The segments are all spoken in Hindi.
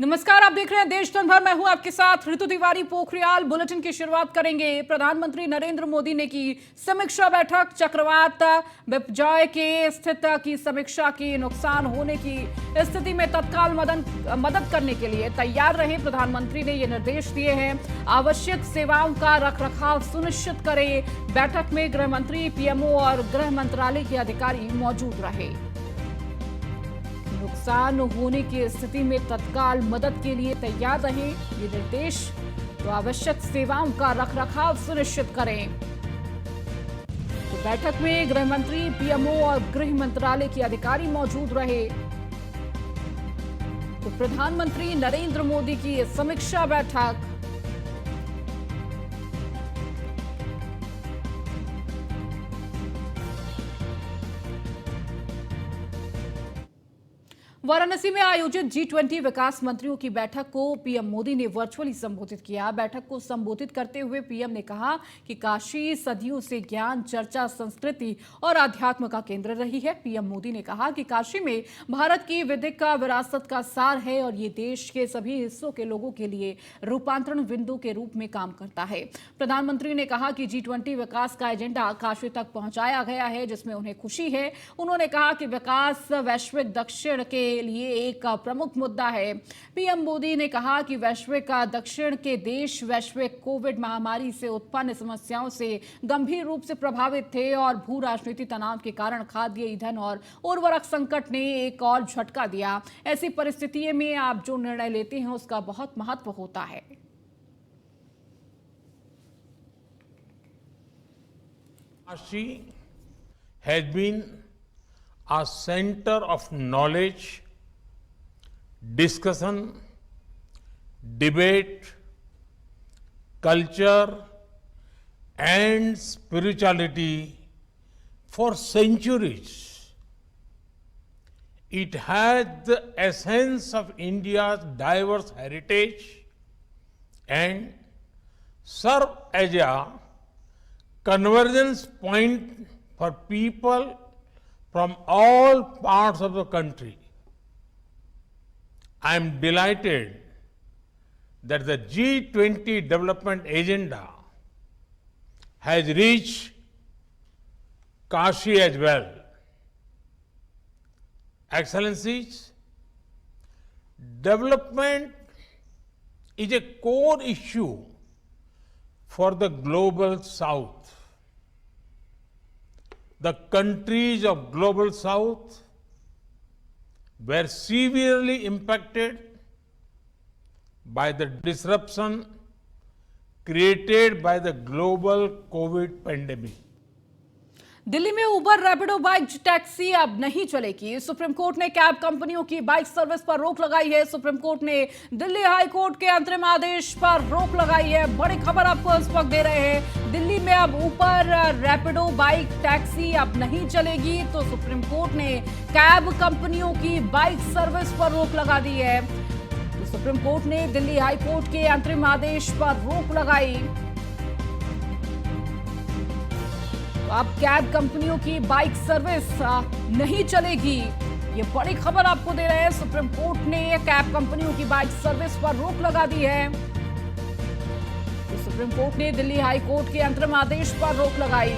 नमस्कार, आप देख रहे हैं देश दुनिया भर। मैं हूं आपके साथ ऋतु तिवारी। पोखरियाल बुलेटिन की शुरुआत करेंगे। प्रधानमंत्री नरेंद्र मोदी ने की समीक्षा बैठक। चक्रवात बिपजॉय के स्थिति की समीक्षा की। नुकसान होने की स्थिति में तत्काल मदद करने के लिए तैयार रहे। प्रधानमंत्री ने ये निर्देश दिए हैं। आवश्यक सेवाओं का रखरखाव सुनिश्चित करें। बैठक में गृह मंत्री, पीएमओ और गृह मंत्रालय के अधिकारी मौजूद रहे। नुकसान होने की स्थिति में तत्काल मदद के लिए तैयार रहें, ये निर्देश। तो आवश्यक सेवाओं का रखरखाव सुनिश्चित करें। तो बैठक में गृह मंत्री, पीएमओ और गृह मंत्रालय के अधिकारी मौजूद रहे। तो प्रधानमंत्री नरेंद्र मोदी की समीक्षा बैठक। वाराणसी में आयोजित G20 विकास मंत्रियों की बैठक को पीएम मोदी ने वर्चुअली संबोधित किया। बैठक को संबोधित करते हुए पीएम ने कहा कि काशी सदियों से ज्ञान, चर्चा, संस्कृति और अध्यात्म का केंद्र रही है। पीएम मोदी ने कहा कि काशी में भारत की विधिक विरासत का सार है और ये देश के सभी हिस्सों के लोगों के लिए रूपांतरण बिंदु के रूप में काम करता है। प्रधानमंत्री ने कहा कि G20 विकास का एजेंडा काशी तक पहुंचाया गया है, जिसमें उन्हें खुशी है। उन्होंने कहा कि विकास वैश्विक दक्षिण के लिए एक प्रमुख मुद्दा है। पीएम मोदी ने कहा कि वैश्विक दक्षिण के देश वैश्विक कोविड महामारी से उत्पन्न समस्याओं से गंभीर रूप से प्रभावित थे और भू राजनीति तनाव के कारण खाद्य, ईंधन और उर्वरक संकट ने एक और झटका दिया। ऐसी परिस्थितियों में आप जो निर्णय लेते हैं उसका बहुत महत्व होता है। Kashi has been a center of knowledge, discussion, debate, culture and spirituality for centuries. It has the essence of India's diverse heritage and serve as a convergence point for people from all parts of the country. I am delighted that the G20 development agenda has reached Kashi as well. Excellencies, development is a core issue for the global south. The countries of global south were severely impacted by the disruption created by the global COVID pandemic. Delhi में उबर, रैपिडो बाइक टैक्सी अब नहीं चलेगी। सुप्रीम कोर्ट ने कैब कंपनियों की बाइक सर्विस पर रोक लगाई है। सुप्रीम कोर्ट ने दिल्ली हाई कोर्ट के अंतरिम आदेश पर रोक लगाई है। बड़ी खबर आपको इस वक्त दे रहे हैं। दिल्ली में अब उबर, रैपिडो बाइक टैक्सी अब नहीं चलेगी। तो सुप्रीम कोर्ट ने कैब कंपनियों की बाइक सर्विस पर रोक लगा दी है। तो सुप्रीम कोर्ट ने दिल्ली हाई कोर्ट के अंतरिम आदेश पर रोक लगाई। अब कैब कंपनियों की बाइक सर्विस नहीं चलेगी। ये बड़ी खबर आपको दे रहे हैं। सुप्रीम कोर्ट ने कैब कंपनियों की बाइक सर्विस पर रोक लगा दी है। तो सुप्रीम कोर्ट ने दिल्ली हाई कोर्ट के अंतरिम आदेश पर रोक लगाई।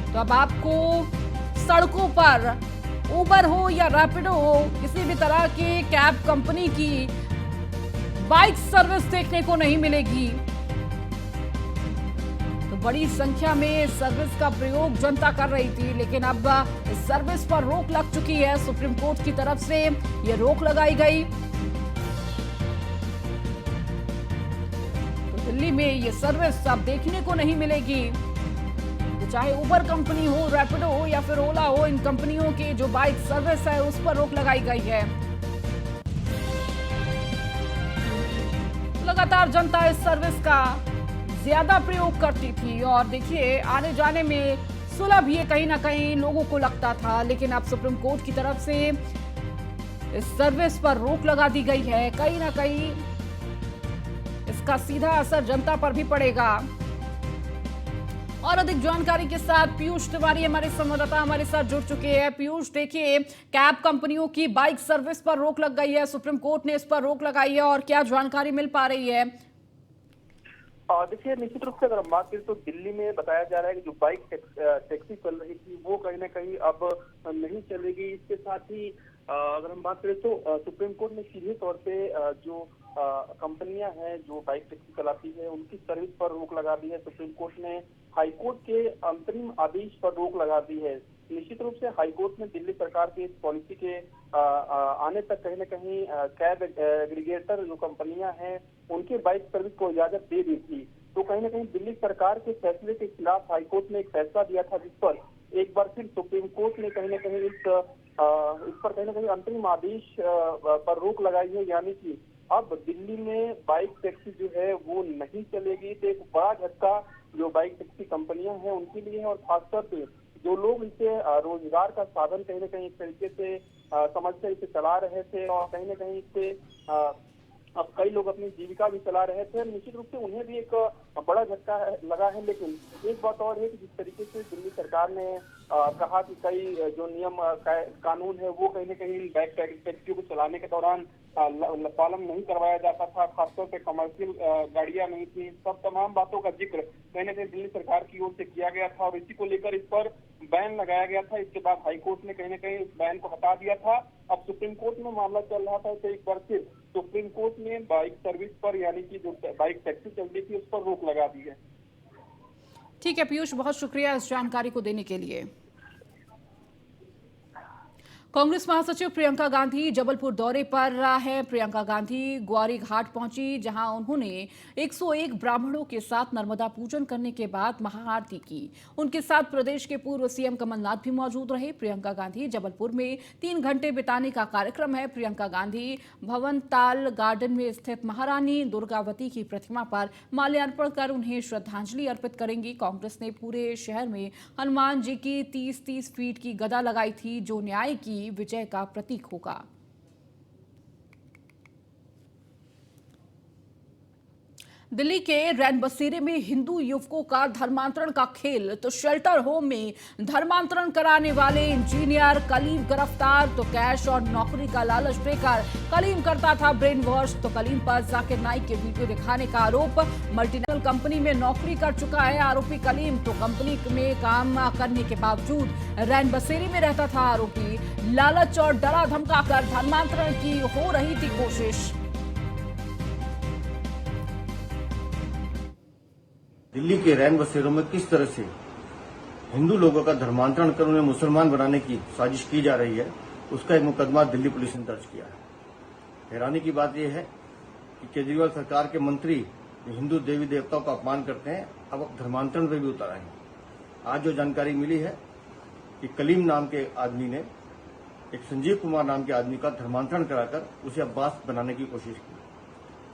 तो अब आपको सड़कों पर उबर हो या रैपिडो हो, किसी भी तरह की कैब कंपनी की बाइक सर्विस देखने को नहीं मिलेगी। बड़ी संख्या में सर्विस का प्रयोग जनता कर रही थी, लेकिन अब इस सर्विस पर रोक लग चुकी है। सुप्रीम कोर्ट की तरफ से ये रोक लगाई गई। तो दिल्ली में ये सर्विस अब देखने को नहीं मिलेगी। तो चाहे उबर कंपनी हो, रैपिडो हो या फिर ओला हो, इन कंपनियों की जो बाइक सर्विस है उस पर रोक लगाई गई है। लगातार जनता इस सर्विस का ज्यादा प्रयोग करती थी और देखिए आने जाने में सुलभ ये कहीं ना कहीं लोगों को लगता था। लेकिन अब सुप्रीम कोर्ट की तरफ से इस सर्विस पर रोक लगा दी गई है। कहीं ना कहीं इसका सीधा असर जनता पर भी पड़ेगा। और अधिक जानकारी के साथ पीयूष तिवारी हमारे संवाददाता हमारे साथ जुड़ चुके हैं। पीयूष, देखिए, कैब कंपनियों की बाइक सर्विस पर रोक लग गई है, सुप्रीम कोर्ट ने इस पर रोक लगाई है, और क्या जानकारी मिल पा रही है? देखिए, निश्चित रूप से अगर हम बात करें तो दिल्ली में बताया जा रहा है कि जो बाइक टैक्सी चल रही थी वो कहीं ना कहीं अब नहीं चलेगी। इसके साथ ही अगर हम बात करें तो सुप्रीम कोर्ट ने सीधे तौर पे जो कंपनियां हैं जो बाइक टैक्सी चलाती है उनकी सर्विस पर रोक लगा दी है। सुप्रीम कोर्ट ने हाईकोर्ट के अंतरिम आदेश पर रोक लगा दी है। निश्चित रूप से हाईकोर्ट ने दिल्ली सरकार की इस पॉलिसी के आने तक कहीं न कहीं कैब एग्रीगेटर जो कंपनियां हैं उनके बाइक सर्विस को इजाजत दे दी थी। तो कहीं न कहीं दिल्ली सरकार के फैसले के खिलाफ हाईकोर्ट ने एक फैसला दिया था, जिस पर एक बार फिर सुप्रीम कोर्ट ने कहीं न कहीं इस पर कहीं न कहीं अंतरिम आदेश पर रोक लगाई है। यानी कि अब दिल्ली में बाइक टैक्सी जो है वो नहीं चलेगी। तो एक बड़ा झटका जो बाइक टैक्सी कंपनियां हैं उनके लिए है, और खासतौर पे जो लोग इसे रोजगार का साधन कहीं न कहीं एक तरीके से समझकर इसे चला रहे थे, और कहीं न कहीं इससे अब कई लोग अपनी जीविका भी चला रहे थे। निश्चित रूप से उन्हें भी एक बड़ा झटका लगा है। लेकिन एक बात और है कि जिस तरीके से दिल्ली सरकार ने कहा कि कई जो नियम कानून है वो कहीं न कहीं बाइक टैक्सियों को चलाने के दौरान पालन नहीं करवाया जाता था, खासतौर पे कमर्शियल गाड़ियां नहीं थी, सब तमाम बातों का जिक्र कहीं न कहीं दिल्ली सरकार की ओर से किया गया था, और इसी को लेकर इस पर बैन लगाया गया था। इसके बाद हाईकोर्ट ने कहीं न कहीं उस बैन को हटा दिया था। अब सुप्रीम कोर्ट में मामला चल रहा था, तो एक बार फिर सुप्रीम कोर्ट ने बाइक सर्विस पर यानी कि जो बाइक टैक्सी चल रही थी उस पर रोक लगा दी है। ठीक है पीयूष, बहुत शुक्रिया इस जानकारी को देने के लिए। कांग्रेस महासचिव प्रियंका गांधी जबलपुर दौरे पर है। प्रियंका गांधी ग्वारी घाट पहुंची, जहां उन्होंने 101 ब्राह्मणों के साथ नर्मदा पूजन करने के बाद महाआरती की। उनके साथ प्रदेश के पूर्व सीएम कमलनाथ भी मौजूद रहे। प्रियंका गांधी जबलपुर में 3 घंटे बिताने का कार्यक्रम है। प्रियंका गांधी भवनताल गार्डन में स्थित महारानी दुर्गावती की प्रतिमा पर माल्यार्पण कर उन्हें श्रद्धांजलि अर्पित करेंगी। कांग्रेस ने पूरे शहर में हनुमान जी की 30-30 फीट की गदा लगाई थी, जो न्याय की विजय का प्रतीक होगा। दिल्ली के रैन बसेरे में हिंदू युवकों का धर्मांतरण का खेल, तो शेल्टर होम में धर्मांतरण कराने वाले इंजीनियर कलीम गिरफ्तार। तो कैश और नौकरी का लालच देकर कलीम करता था ब्रेन वॉश। तो कलीम पर जाकिर नाइक के वीडियो दिखाने का आरोप। मल्टीनेशनल कंपनी में नौकरी कर चुका है आरोपी कलीम। तो कंपनी में काम करने के बावजूद रैन बसेरे में रहता था आरोपी। लालच और डरा धमकाकर धर्मांतरण की हो रही थी कोशिश। दिल्ली के रैन बसेरों में किस तरह से हिंदू लोगों का धर्मांतरण कर उन्हें मुसलमान बनाने की साजिश की जा रही है, उसका एक मुकदमा दिल्ली पुलिस ने दर्ज किया है। हैरानी की बात यह है कि केजरीवाल सरकार के मंत्री हिंदू देवी देवताओं का अपमान करते हैं, अब धर्मांतरण पर भी उतर आए हैं। आज जो जानकारी मिली है कि कलीम नाम के आदमी ने एक संजीव कुमार नाम के आदमी का धर्मांतरण कराकर उसे अब्बास बनाने की कोशिश की,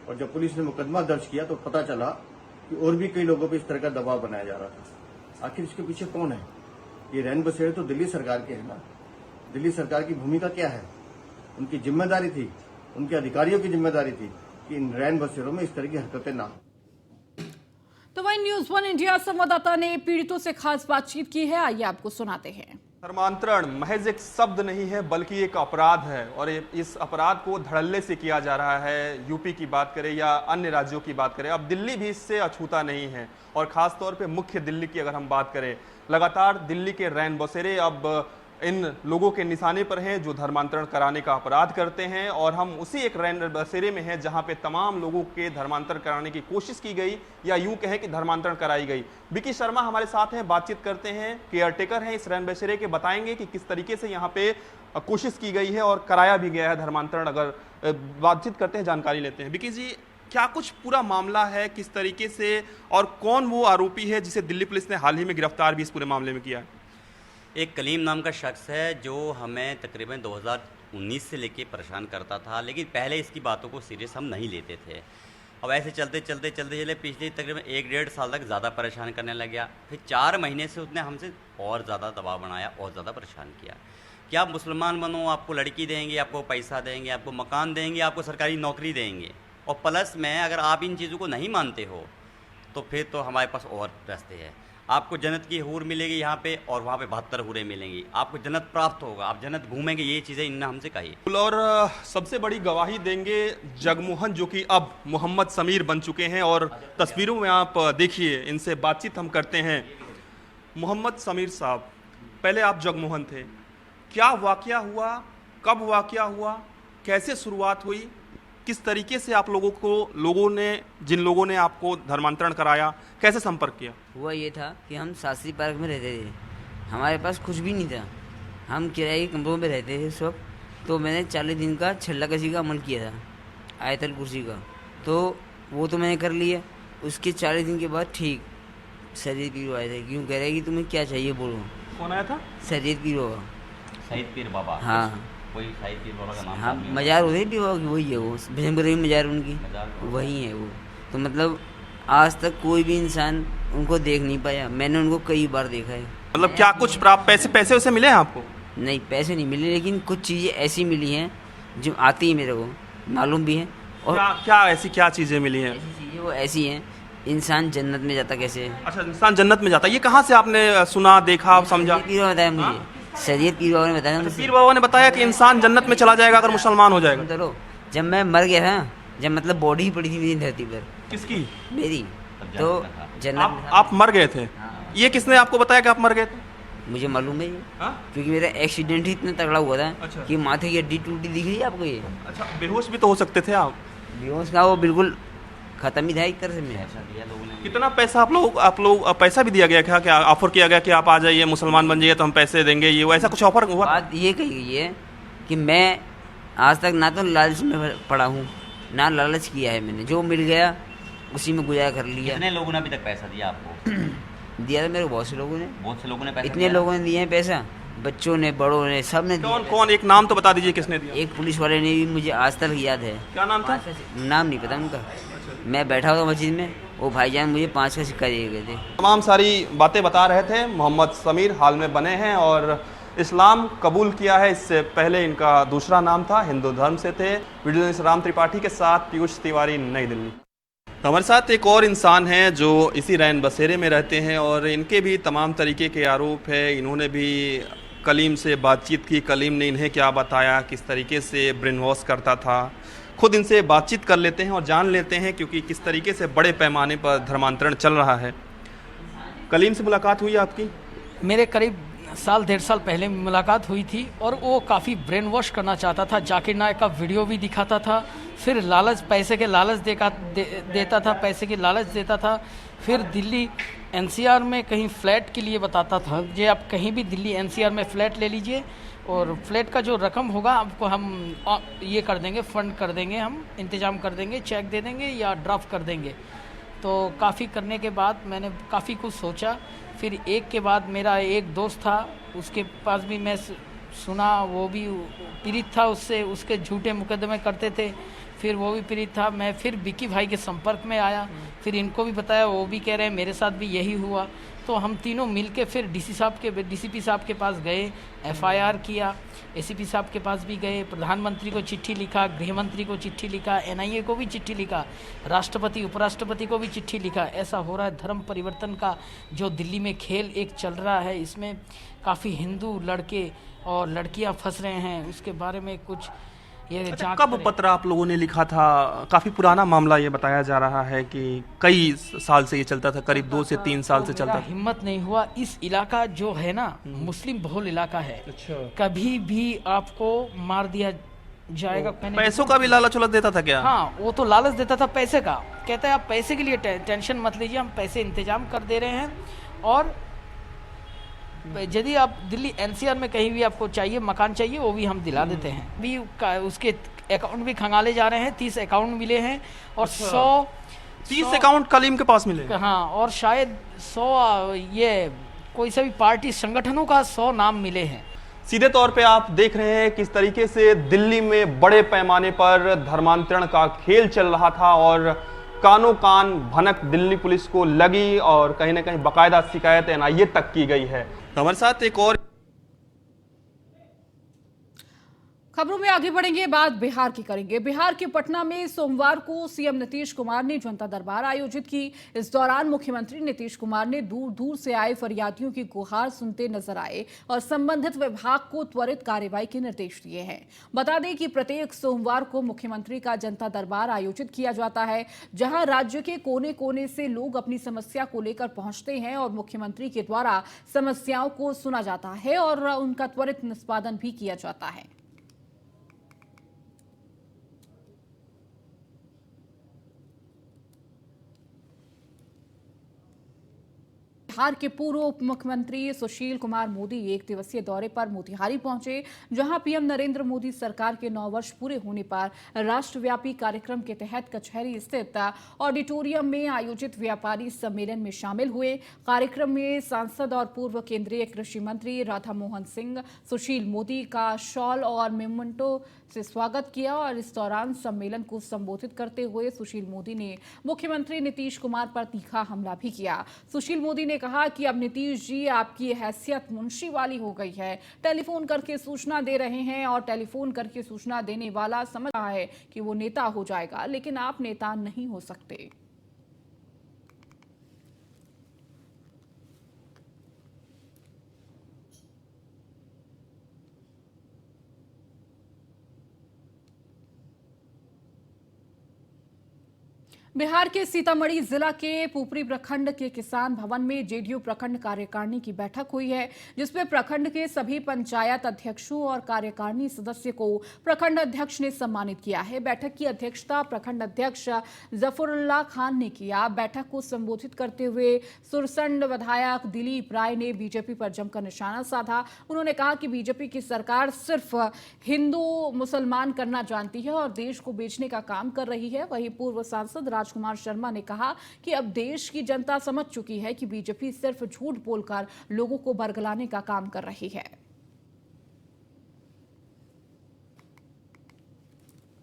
और जब पुलिस ने मुकदमा दर्ज किया तो पता चला कि और भी कई लोगों पर इस तरह का दबाव बनाया जा रहा था। आखिर इसके पीछे कौन है? ये रैन बसेरे तो दिल्ली सरकार के हैं ना। दिल्ली सरकार की भूमिका क्या है? उनकी जिम्मेदारी थी, उनके अधिकारियों की जिम्मेदारी थी कि इन रैन बसेरों में इस तरह की हरकतें ना हो। तो वहीं न्यूज़ 1 इंडिया संवाददाता ने पीड़ितों से खास बातचीत की है, आइए आपको सुनाते हैं। धर्मांतरण महज एक शब्द नहीं है बल्कि एक अपराध है, और इस अपराध को धड़ल्ले से किया जा रहा है। यूपी की बात करें या अन्य राज्यों की बात करें, अब दिल्ली भी इससे अछूता नहीं है। और खास तौर पे मुख्य दिल्ली की अगर हम बात करें, लगातार दिल्ली के रैन बसेरे अब इन लोगों के निशाने पर हैं जो धर्मांतरण कराने का अपराध करते हैं। और हम उसी एक रैन बसेरे में हैं जहां पे तमाम लोगों के धर्मांतरण कराने की कोशिश की गई, या यूं कहें कि धर्मांतरण कराई गई। विकी शर्मा हमारे साथ हैं, बातचीत करते हैं, केयरटेकर हैं इस रैन बसेरे के, बताएंगे कि किस तरीके से यहाँ पे कोशिश की गई है और कराया भी गया है धर्मांतरण। अगर बातचीत करते हैं, जानकारी लेते हैं। विकी जी, क्या कुछ पूरा मामला है, किस तरीके से, और कौन वो आरोपी है जिसे दिल्ली पुलिस ने हाल ही में गिरफ्तार भी इस पूरे मामले में किया है? एक कलीम नाम का शख्स है जो हमें तकरीबन 2019 से लेके परेशान करता था, लेकिन पहले इसकी बातों को सीरियस हम नहीं लेते थे। अब ऐसे चलते चले पिछले तकरीबन 1-1.5 साल तक ज़्यादा परेशान करने लग गया। फिर 4 महीने से उसने हमसे और ज़्यादा दबाव बनाया और ज़्यादा परेशान किया कि आप मुसलमान बनो, आपको लड़की देंगे, आपको पैसा देंगे, आपको मकान देंगे, आपको सरकारी नौकरी देंगे, और प्लस में अगर आप इन चीज़ों को नहीं मानते हो तो फिर तो हमारे पास और रास्ते हैं। आपको जन्नत की हूर मिलेगी यहाँ पे, और वहाँ पे 72 हूरें मिलेंगी। आपको जन्नत प्राप्त होगा, आप जन्नत घूमेंगे, ये चीज़ें इन्होंने हमसे कही। और सबसे बड़ी गवाही देंगे जगमोहन, जो कि अब मोहम्मद समीर बन चुके हैं। और तस्वीरों में आप देखिए, इनसे बातचीत हम करते हैं। मोहम्मद समीर साहब, पहले आप जगमोहन थे, क्या वाकया हुआ, कब वाकया हुआ, कैसे शुरुआत हुई, किस तरीके से आप जिन लोगों ने आपको धर्मांतरण कराया, कैसे संपर्क किया? हुआ ये था कि हम शास्त्री पार्क में रहते थे, हमारे पास कुछ भी नहीं था, हम किराए के कमरों में रहते थे उस वक्त। तो मैंने 40 दिन का छल्ला कसी का अमल किया था, आयतल कुर्सी का, तो वो तो मैंने कर लिया। उसके 40 दिन के बाद ठीक सैयद पीर आए थे, क्यों कह रहे कि तुम्हें क्या चाहिए बोलो। कौन आया था? सैयद पीर बाबा। सईद पीर बाबा? हाँ, कोई सईद पीर बाबा का नाम? हाँ, मजार होते हैं पीर बाबा की, वही है वो, भजनपुर में मजार उनकी, वही है वो। तो मतलब आज तक कोई भी इंसान उनको देख नहीं पाया, मैंने उनको कई बार देखा है। मतलब क्या कुछ प्राप्त पैसे उसे मिले हैं आपको? नहीं, पैसे नहीं मिले, लेकिन कुछ चीज़ें ऐसी मिली हैं जो आती है, मेरे को मालूम भी है। और क्या चीज़ें मिली हैं? ऐसी चीज़ें वो ऐसी हैं, इंसान जन्नत में जाता कैसे है। अच्छा, इंसान जन्नत में जाता है, ये कहाँ से आपने सुना, देखा, समझा? पीर बाबा बताया मुझे, सैयद पीर बाबा ने बताया मुझे। पीर बाबा ने बताया कि इंसान जन्नत में चला जाएगा अगर मुसलमान हो जाएगा। चलो, जब मैं मर गया था, जब मतलब बॉडी ही पड़ी थी मेरी धरती पर, किसकी? मेरी, तो जन्नत में था। आप मर गए थे? ये किसने आपको बताया कि आप मर गए थे? मुझे मालूम है ये, हाँ? क्योंकि मेरा एक्सीडेंट ही इतना तगड़ा हुआ था। अच्छा। कि माथे की हड्डी टूटी दिख रही है आपको ये। अच्छा, बेहोश भी तो हो सकते थे आप? बेहोश का वो बिल्कुल खत्म ही था एक तरह से मेरा। कितना पैसा आप लोग पैसा भी दिया गया क्या? क्या ऑफर किया गया कि आप आ जाइए, मुसलमान बन जाइए तो हम पैसे देंगे, ये वो ऐसा कुछ ऑफर हुआ? बात ये कही गई है कि मैं आज तक ना तो लालच में पड़ा हूँ, ना लालच किया है मैंने, जो मिल गया उसी में गुजारा कर लिया। कितने लोगों ने अभी तक पैसा दिया आपको? दिया था मेरे को बहुत से लोगों ने, बहुत से लोगों ने पैसा इतने दिया? लोगों ने दिए हैं पैसा, बच्चों ने, बड़ों ने, सब ने दिया। कौन एक नाम तो बता दीजिए किसने दिया? एक पुलिस वाले ने भी, मुझे आज तक याद है। क्या नाम था? नाम नहीं पता उनका। मैं बैठा हुआ मस्जिद में, वो भाईजान मुझे 5 का सिक्का दिए गए थे। तमाम सारी बातें बता रहे थे। मोहम्मद समीर हाल में बने हैं और इस्लाम कबूल किया है। इससे पहले इनका दूसरा नाम था, हिंदू धर्म से थे। वीडियो जर्नलिस्ट राम त्रिपाठी के साथ पीयूष तिवारी, नई दिल्ली। तो हमारे साथ एक और इंसान हैं जो इसी रैन बसेरे में रहते हैं और इनके भी तमाम तरीके के आरोप है। इन्होंने भी कलीम से बातचीत की, कलीम ने इन्हें क्या बताया, किस तरीके से ब्रेन वॉश करता था। खुद इनसे बातचीत कर लेते हैं और जान लेते हैं क्योंकि किस तरीके से बड़े पैमाने पर धर्मांतरण चल रहा है। कलीम से मुलाकात हुई आपकी? मेरे करीब साल 1.5 साल पहले मुलाकात हुई थी और वो काफ़ी ब्रेन वॉश करना चाहता था। जाकिर नायक का वीडियो भी दिखाता था, फिर लालच, पैसे के लालच देता था, पैसे की लालच देता था। फिर दिल्ली एनसीआर में कहीं फ्लैट के लिए बताता था, जे आप कहीं भी दिल्ली एनसीआर में फ़्लैट ले लीजिए और फ्लैट का जो रकम होगा आपको हम ये कर देंगे, फ़ंड कर देंगे, हम इंतज़ाम कर देंगे, चेक दे देंगे या ड्राफ्ट कर देंगे। तो काफ़ी करने के बाद मैंने काफ़ी कुछ सोचा। फिर एक के बाद मेरा एक दोस्त था, उसके पास भी मैं सुना, वो भी पीड़ित था उससे, उसके झूठे मुकदमे करते थे, फिर वो भी पीड़ित था। मैं फिर विकी भाई के संपर्क में आया, फिर इनको भी बताया, वो भी कह रहे हैं मेरे साथ भी यही हुआ। तो हम तीनों मिलके फिर डीसीपी साहब के पास गए, एफआईआर किया, एसीपी साहब के पास भी गए, प्रधानमंत्री को चिट्ठी लिखा, गृह मंत्री को चिट्ठी लिखा, एनआईए को भी चिट्ठी लिखा, राष्ट्रपति उपराष्ट्रपति को भी चिट्ठी लिखा। ऐसा हो रहा है, धर्म परिवर्तन का जो दिल्ली में खेल एक चल रहा है, इसमें काफ़ी हिंदू लड़के और लड़कियां फंस रहे हैं, उसके बारे में कुछ ये अच्छा, कब पत्र आप लोगों ने लिखा था? काफ़ी पुराना मामला ये बताया जा रहा है कि कई साल से ये चलता था, करीब 2 से 3 साल से चलता था। हिम्मत नहीं हुआ। इस इलाका जो है ना, मुस्लिम बहुल इलाका है, कभी भी आपको मार दिया जाएगा। पैसों का भी लालच देता था क्या? हाँ, वो तो लालच देता था पैसे का, कहता है आप पैसे के लिए टेंशन मत लीजिए, हम पैसे इंतजाम कर दे रहे हैं और यदि आप दिल्ली एनसीआर में कहीं भी आपको चाहिए, मकान चाहिए, वो भी हम दिला देते हैं। भी उसके अकाउंट भी खंगाले जा रहे हैं, 30 अकाउंट मिले हैं और 30 अकाउंट कलीम के पास मिले। हाँ, और शायद 100 ये कोई सा भी पार्टी संगठनों का 100 नाम मिले हैं। सीधे तौर पे आप देख रहे हैं किस तरीके से दिल्ली में बड़े पैमाने पर धर्मांतरण का खेल चल रहा था और कानों कान भनक दिल्ली पुलिस को लगी और कहीं ना कहीं बाकायदा शिकायत एनआईए तक की गई है। हमारे साथ एक और खबरों में आगे बढ़ेंगे, बात बिहार की करेंगे। बिहार के पटना में सोमवार को सीएम नीतीश कुमार ने जनता दरबार आयोजित की। इस दौरान मुख्यमंत्री नीतीश कुमार ने दूर दूर से आए फरियादियों की गुहार सुनते नजर आए और संबंधित विभाग को त्वरित कार्रवाई के निर्देश दिए हैं। बता दें कि प्रत्येक सोमवार को मुख्यमंत्री का जनता दरबार आयोजित किया जाता है, जहां राज्य के कोने कोने से लोग अपनी समस्या को लेकर पहुंचते हैं और मुख्यमंत्री के द्वारा समस्याओं को सुना जाता है और उनका त्वरित निष्पादन भी किया जाता है। बिहार के पूर्व उप मुख्यमंत्री सुशील कुमार मोदी एक दिवसीय दौरे पर मोतिहारी पहुंचे, जहां पीएम नरेंद्र मोदी सरकार के 9 वर्ष पूरे होने पर राष्ट्रव्यापी कार्यक्रम के तहत कचहरी स्थित ऑडिटोरियम में आयोजित व्यापारी सम्मेलन में शामिल हुए। कार्यक्रम में सांसद और पूर्व केंद्रीय कृषि मंत्री राधा मोहन सिंह सुशील मोदी का शॉल और मेमेंटो से स्वागत किया और इस दौरान सम्मेलन को संबोधित करते हुए सुशील मोदी ने मुख्यमंत्री नीतीश कुमार पर तीखा हमला भी किया। सुशील मोदी ने कहा कि अब नीतीश जी आपकी हैसियत मुंशी वाली हो गई है, टेलीफोन करके सूचना दे रहे हैं और टेलीफोन करके सूचना देने वाला समझ रहा है कि वो नेता हो जाएगा, लेकिन आप नेता नहीं हो सकते। बिहार के सीतामढ़ी जिला के पुपरी प्रखंड के किसान भवन में जेडीयू प्रखंड कार्यकारिणी की बैठक हुई है, जिसमें प्रखंड के सभी पंचायत अध्यक्षों और कार्यकारिणी सदस्य को प्रखंड अध्यक्ष ने सम्मानित किया है। बैठक की अध्यक्षता प्रखंड अध्यक्ष जफरुल्लाह खान ने किया। बैठक को संबोधित करते हुए सुरसंड विधायक दिलीप राय ने बीजेपी पर जमकर निशाना साधा। उन्होंने कहा कि बीजेपी की सरकार सिर्फ हिंदू मुसलमान करना जानती है और देश को बेचने का काम कर रही है। वहीं पूर्व सांसद राजकुमार शर्मा ने कहा कि अब देश की जनता समझ चुकी है कि बीजेपी सिर्फ झूठ बोलकर लोगों को बरगलाने का काम कर रही है।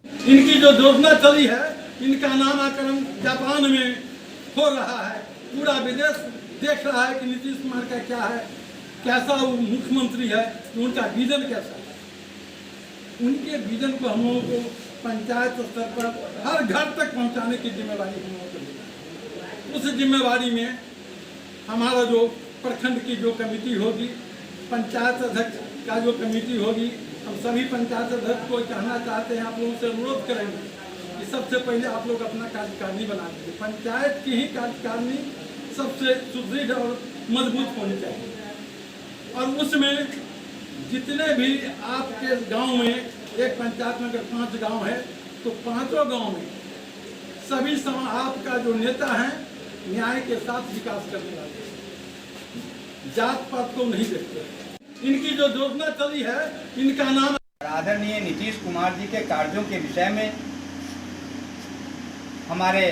इनकी जो योजना चली है, इनका नामकरण जापान में हो रहा है। पूरा विदेश देख रहा है कि नीतीश कुमार का क्या है, कैसा वो मुख्यमंत्री है, उनका विजन कैसा है। उनके विजन को हम लोगों को पंचायत स्तर पर हर घर तक पहुंचाने की जिम्मेवारी हम लोगों को मिली। उस जिम्मेवारी में हमारा जो प्रखंड की जो कमेटी होगी, पंचायत अध्यक्ष का जो कमेटी होगी, हम सभी पंचायत अध्यक्ष को कहना चाहते हैं, आप लोगों से अनुरोध करेंगे कि सबसे पहले आप लोग अपना कार्यकारिणी बना दीजिए। पंचायत की ही कार्यकारिणी सबसे सुदृढ़ और मजबूत होनी चाहिए और उसमें जितने भी आपके गांव में, एक पंचायत में अगर 5 गांव है तो 5 गांव में सभी आपका जो नेता है न्याय के साथ विकास करने वाले, जात पात को नहीं देखते। इनकी जो योजना चली है, इनका नाम आदरणीय नीतीश कुमार जी के कार्यों के विषय में हमारे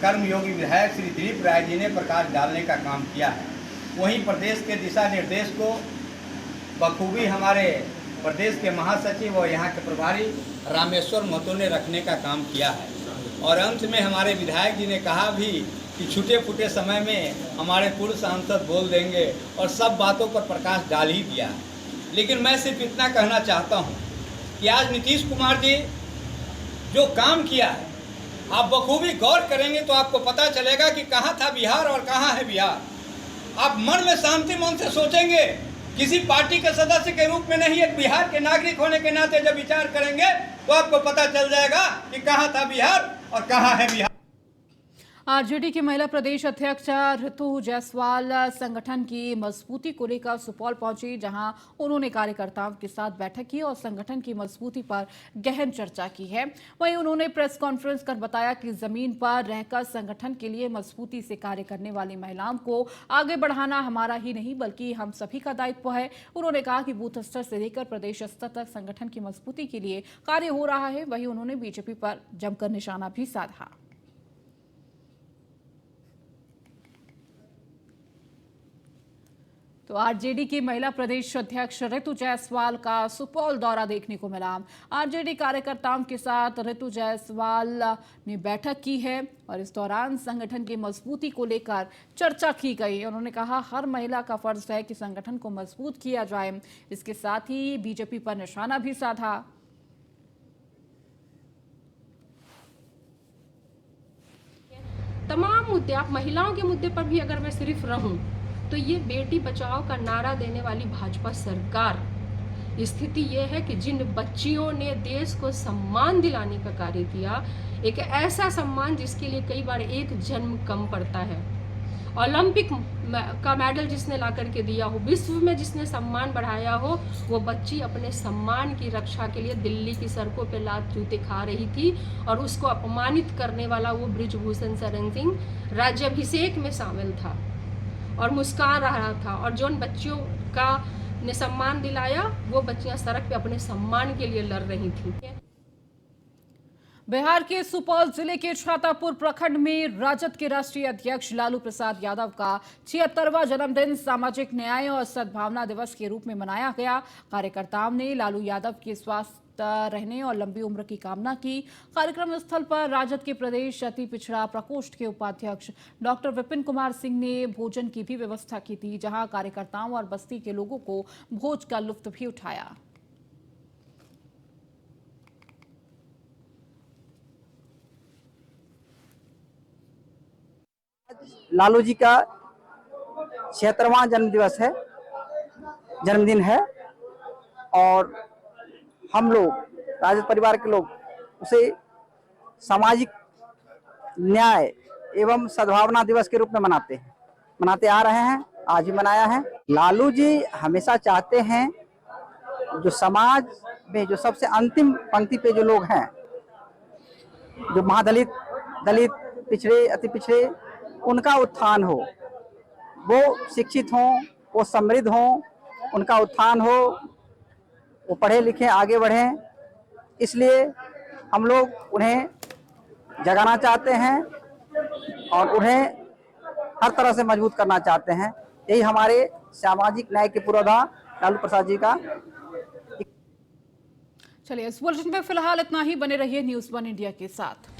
कर्मयोगी विधायक श्री दिलीप राय जी ने प्रकाश डालने का काम किया है। वहीं प्रदेश के दिशा निर्देश को बखूबी हमारे प्रदेश के महासचिव और यहाँ के प्रभारी रामेश्वर महतो ने रखने का काम किया है। और अंत में हमारे विधायक जी ने कहा भी कि छूटे फूटे समय में हमारे पूर्व सांसद बोल देंगे और सब बातों पर प्रकाश डाल ही दिया है। लेकिन मैं सिर्फ इतना कहना चाहता हूँ कि आज नीतीश कुमार जी जो काम किया है, आप बखूबी गौर करेंगे तो आपको पता चलेगा कि कहाँ था बिहार और कहाँ है बिहार। आप मन में शांति मन से सोचेंगे, किसी पार्टी के सदस्य के रूप में नहीं, एक बिहार के नागरिक होने के नाते जब विचार करेंगे तो आपको पता चल जाएगा कि कहाँ था बिहार और कहाँ है बिहार। आरजेडी की महिला प्रदेश अध्यक्ष ऋतु जायसवाल संगठन की मजबूती को लेकर सुपौल पहुंची, जहां उन्होंने कार्यकर्ताओं के साथ बैठक की और संगठन की मजबूती पर गहन चर्चा की है। वहीं उन्होंने प्रेस कॉन्फ्रेंस कर बताया कि जमीन पर रहकर संगठन के लिए मजबूती से कार्य करने वाली महिलाओं को आगे बढ़ाना हमारा ही नहीं बल्कि हम सभी का दायित्व है। उन्होंने कहा कि बूथ स्तर से लेकर प्रदेश स्तर तक संगठन की मजबूती के लिए कार्य हो रहा है। वहीं उन्होंने बीजेपी पर जमकर निशाना भी साधा। तो आरजेडी की महिला प्रदेश अध्यक्ष ऋतु जायसवाल का सुपौल दौरा देखने को मिला। आरजेडी कार्यकर्ताओं के साथ ऋतु जायसवाल ने बैठक की है और इस दौरान संगठन की मजबूती को लेकर चर्चा की गई। उन्होंने कहा हर महिला का फर्ज है कि संगठन को मजबूत किया जाए। इसके साथ ही बीजेपी पर निशाना भी साधा। मुद्दे, आप महिलाओं के मुद्दे पर भी अगर मैं सिर्फ रहूं तो ये बेटी बचाओ का नारा देने वाली भाजपा सरकार, स्थिति ये है कि जिन बच्चियों ने देश को सम्मान दिलाने का कार्य किया, एक ऐसा सम्मान जिसके लिए कई बार एक जन्म कम पड़ता है, ओलंपिक का मेडल जिसने ला करके दिया हो, विश्व में जिसने सम्मान बढ़ाया हो, वो बच्ची अपने सम्मान की रक्षा के लिए दिल्ली की सड़कों पे लात जूते खा रही थी और उसको अपमानित करने वाला वो बृजभूषण शरण सिंह राज्याभिषेक में शामिल था और मुस्कान रहा था, और जो बच्चियों का ने सम्मान दिलाया वो बच्चियां सड़क पे अपने सम्मान के लिए लड़ रही थी। बिहार के सुपौल जिले के छातापुर प्रखंड में राजद के राष्ट्रीय अध्यक्ष लालू प्रसाद यादव का 76वां जन्मदिन सामाजिक न्याय और सद्भावना दिवस के रूप में मनाया गया। कार्यकर्ताओं ने लालू यादव के स्वस्थ रहने और लंबी उम्र की कामना की। कार्यक्रम स्थल पर राजद के प्रदेश अति पिछड़ा प्रकोष्ठ के उपाध्यक्ष डॉक्टर विपिन कुमार सिंह ने भोजन की भी व्यवस्था की थी, जहां कार्यकर्ताओं और बस्ती के लोगों को भोज का लुत्फ भी उठाया। लालू जी का 76वां जन्मदिन है और हम लोग राजद परिवार के लोग उसे सामाजिक न्याय एवं सद्भावना दिवस के रूप में मनाते आ रहे हैं। आज भी मनाया है। लालू जी हमेशा चाहते हैं जो समाज में जो सबसे अंतिम पंक्ति पे जो लोग हैं, जो महादलित, दलित, पिछड़े, अति पिछड़े, उनका उत्थान हो, वो शिक्षित हों, वो समृद्ध हों, उनका उत्थान हो, वो पढ़े लिखे आगे बढ़ें। इसलिए हम लोग उन्हें जगाना चाहते हैं और उन्हें हर तरह से मजबूत करना चाहते हैं। यही हमारे सामाजिक न्याय के पुरोधा लालू प्रसाद जी का। चलिए, इस बुलेटिन में फिलहाल इतना ही। बने रहिए न्यूज़ 1 इंडिया के साथ।